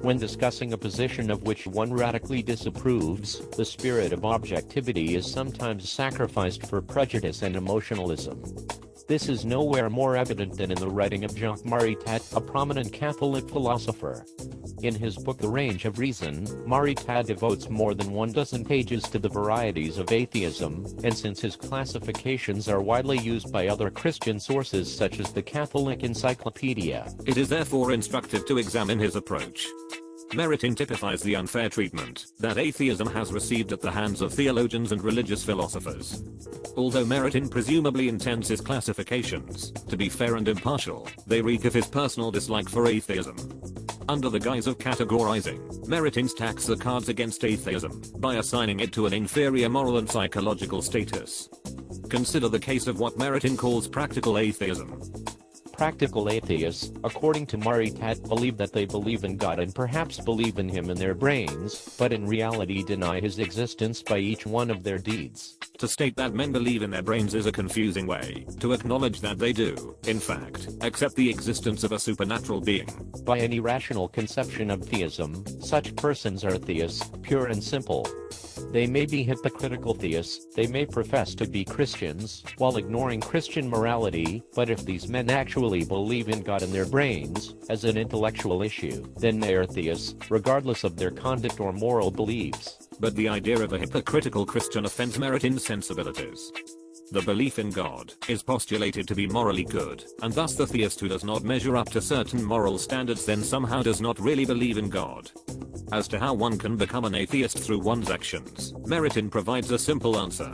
When discussing a position of which one radically disapproves, the spirit of objectivity is sometimes sacrificed for prejudice and emotionalism. This is nowhere more evident than in the writing of Jacques Maritain, a prominent Catholic philosopher. In his book The Range of Reason, Maritain devotes more than 12 pages to the varieties of atheism, and since his classifications are widely used by other Christian sources such as the Catholic Encyclopedia, it is therefore instructive to examine his approach. Maritain typifies the unfair treatment that atheism has received at the hands of theologians and religious philosophers. Although Maritain presumably intends his classifications to be fair and impartial, they reek of his personal dislike for atheism. Under the guise of categorizing, Maritain stacks the cards against atheism by assigning it to an inferior moral and psychological status. Consider the case of what Maritain calls practical atheism. Practical atheists, according to Maritain, believe that they believe in God and perhaps believe in Him in their brains, but in reality deny His existence by each one of their deeds. To state that men believe in their brains is a confusing way to acknowledge that they do, in fact, accept the existence of a supernatural being. By any rational conception of theism, such persons are theists, pure and simple. They may be hypocritical theists, they may profess to be Christians, while ignoring Christian morality, but if these men actually believe in God in their brains, as an intellectual issue, then they are theists, regardless of their conduct or moral beliefs. But the idea of a hypocritical Christian offends Maritain's sensibilities. The belief in God is postulated to be morally good, and thus the theist who does not measure up to certain moral standards then somehow does not really believe in God. As to how one can become an atheist through one's actions, Maritain provides a simple answer.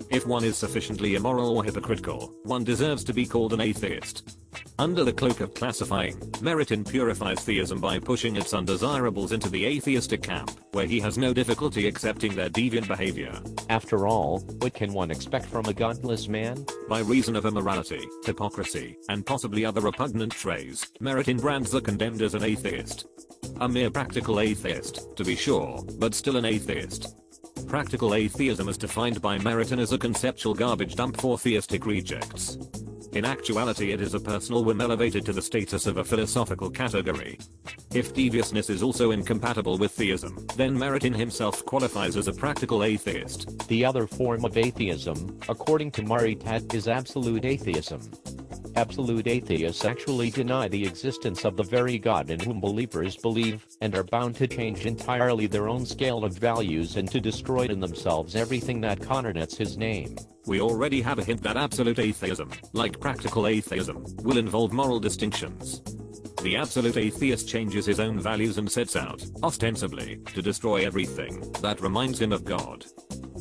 If one is sufficiently immoral or hypocritical, one deserves to be called an atheist. Under the cloak of classifying, Maritain purifies theism by pushing its undesirables into the atheistic camp, where he has no difficulty accepting their deviant behavior. After all, what can one expect from a godless man? By reason of immorality, hypocrisy, and possibly other repugnant traits, Maritain brands the condemned as an atheist. A mere practical atheist, to be sure, but still an atheist. Practical atheism is defined by Maritain as a conceptual garbage dump for theistic rejects. In actuality, it is a personal whim elevated to the status of a philosophical category. If deviousness is also incompatible with theism, then Maritain himself qualifies as a practical atheist. The other form of atheism, according to Maritain, is absolute atheism. Absolute atheists actually deny the existence of the very God in whom believers believe, and are bound to change entirely their own scale of values and to destroy in themselves everything that connotes His name. We already have a hint that absolute atheism, like practical atheism, will involve moral distinctions. The absolute atheist changes his own values and sets out, ostensibly, to destroy everything that reminds him of God.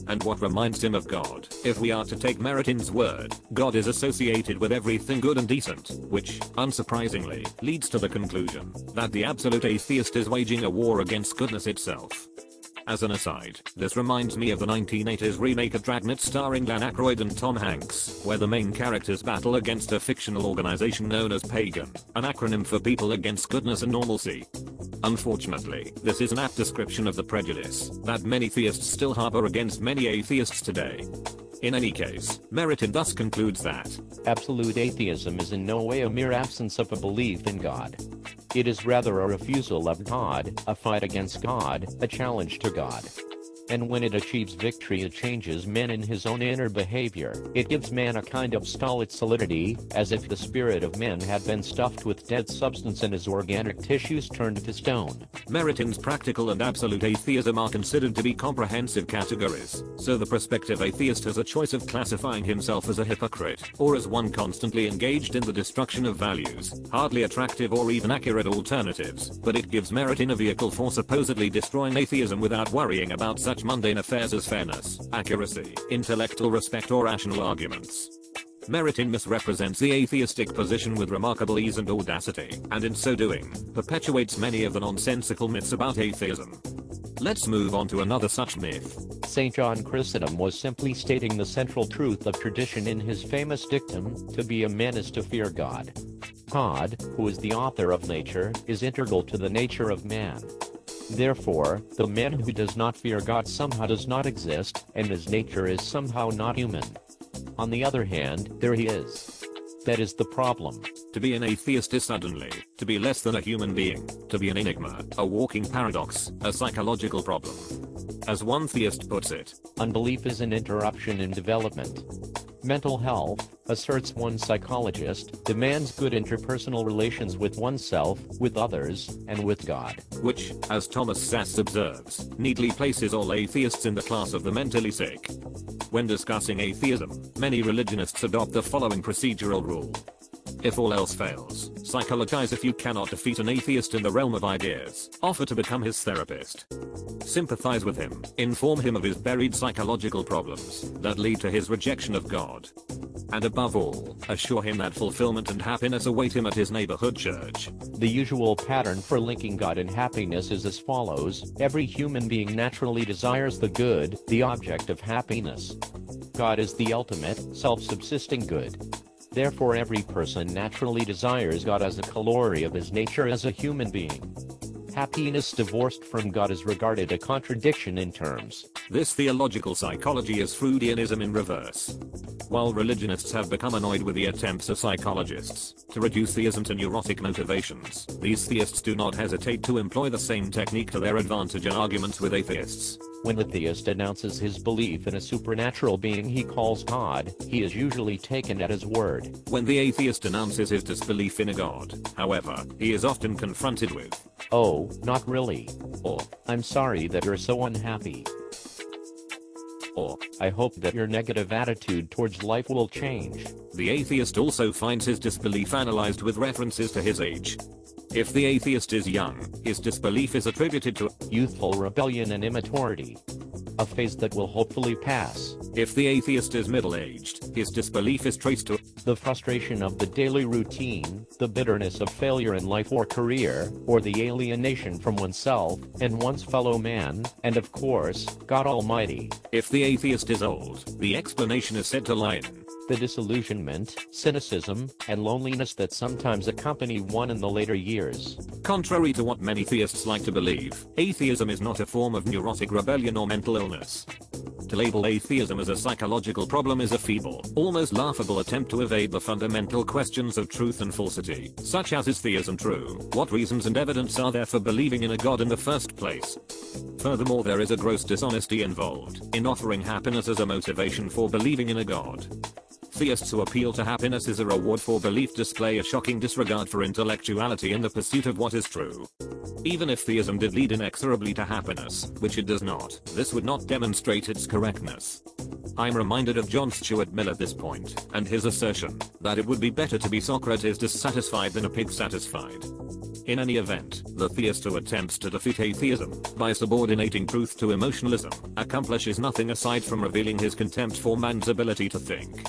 And what reminds him of God? If we are to take Maritain's word, God is associated with everything good and decent, which, unsurprisingly, leads to the conclusion that the absolute atheist is waging a war against goodness itself. As an aside, this reminds me of the 1980s remake of Dragnet starring Dan Aykroyd and Tom Hanks, where the main characters battle against a fictional organization known as Pagan, an acronym for People Against Goodness and Normalcy. Unfortunately, this is an apt description of the prejudice that many theists still harbor against many atheists today. In any case, Maritain thus concludes that absolute atheism is in no way a mere absence of a belief in God. It is rather a refusal of God, a fight against God, a challenge to God. And when it achieves victory, it changes man in his own inner behavior. It gives man a kind of stolid solidity, as if the spirit of man had been stuffed with dead substance and his organic tissues turned to stone. Maritain's practical and absolute atheism are considered to be comprehensive categories, so the prospective atheist has a choice of classifying himself as a hypocrite, or as one constantly engaged in the destruction of values, hardly attractive or even accurate alternatives, but it gives Maritain a vehicle for supposedly destroying atheism without worrying about such mundane affairs as fairness, accuracy, intellectual respect or rational arguments. Maritain misrepresents the atheistic position with remarkable ease and audacity, and in so doing, perpetuates many of the nonsensical myths about atheism. Let's move on to another such myth. St. John Chrysostom was simply stating the central truth of tradition in his famous dictum, "To be a man is to fear God." God, who is the author of nature, is integral to the nature of man. Therefore, the man who does not fear God somehow does not exist, and his nature is somehow not human. On the other hand, there he is. That is the problem. To be an atheist is suddenly to be less than a human being, to be an enigma, a walking paradox, a psychological problem. As one theist puts it, unbelief is an interruption in development. Mental health, asserts one psychologist, demands good interpersonal relations with oneself, with others, and with God. Which, as Thomas Sass observes, neatly places all atheists in the class of the mentally sick. When discussing atheism, many religionists adopt the following procedural rule. If all else fails, psychologize. If you cannot defeat an atheist in the realm of ideas, offer to become his therapist. Sympathize with him, inform him of his buried psychological problems that lead to his rejection of God. And above all, assure him that fulfillment and happiness await him at his neighborhood church. The usual pattern for linking God and happiness is as follows. Every human being naturally desires the good, the object of happiness. God is the ultimate, self-subsisting good. Therefore every person naturally desires God as a corollary of his nature as a human being. Happiness divorced from God is regarded a contradiction in terms. This theological psychology is Freudianism in reverse. While religionists have become annoyed with the attempts of psychologists to reduce theism to neurotic motivations, these theists do not hesitate to employ the same technique to their advantage in arguments with atheists. When the theist announces his belief in a supernatural being he calls God, he is usually taken at his word. When the atheist announces his disbelief in a God, however, he is often confronted with, "Oh, not really," or "I'm sorry that you're so unhappy," or "I hope that your negative attitude towards life will change." The atheist also finds his disbelief analyzed with references to his age. If the atheist is young, his disbelief is attributed to youthful rebellion and immaturity, a phase that will hopefully pass. If the atheist is middle-aged, his disbelief is traced to the frustration of the daily routine, the bitterness of failure in life or career, or the alienation from oneself and one's fellow man, and of course, God Almighty. If the atheist is old, the explanation is said to lie in the disillusionment, cynicism, and loneliness that sometimes accompany one in the later years. Contrary to what many theists like to believe, atheism is not a form of neurotic rebellion or mental illness. To label atheism as a psychological problem is a feeble, almost laughable attempt to evade the fundamental questions of truth and falsity, such as is theism true? What reasons and evidence are there for believing in a God in the first place? Furthermore, there is a gross dishonesty involved in offering happiness as a motivation for believing in a God. Theists who appeal to happiness as a reward for belief display a shocking disregard for intellectuality in the pursuit of what is true. Even if theism did lead inexorably to happiness, which it does not, this would not demonstrate its correctness. I'm reminded of John Stuart Mill at this point, and his assertion that it would be better to be Socrates dissatisfied than a pig satisfied. In any event, the theist who attempts to defeat atheism by subordinating truth to emotionalism accomplishes nothing aside from revealing his contempt for man's ability to think.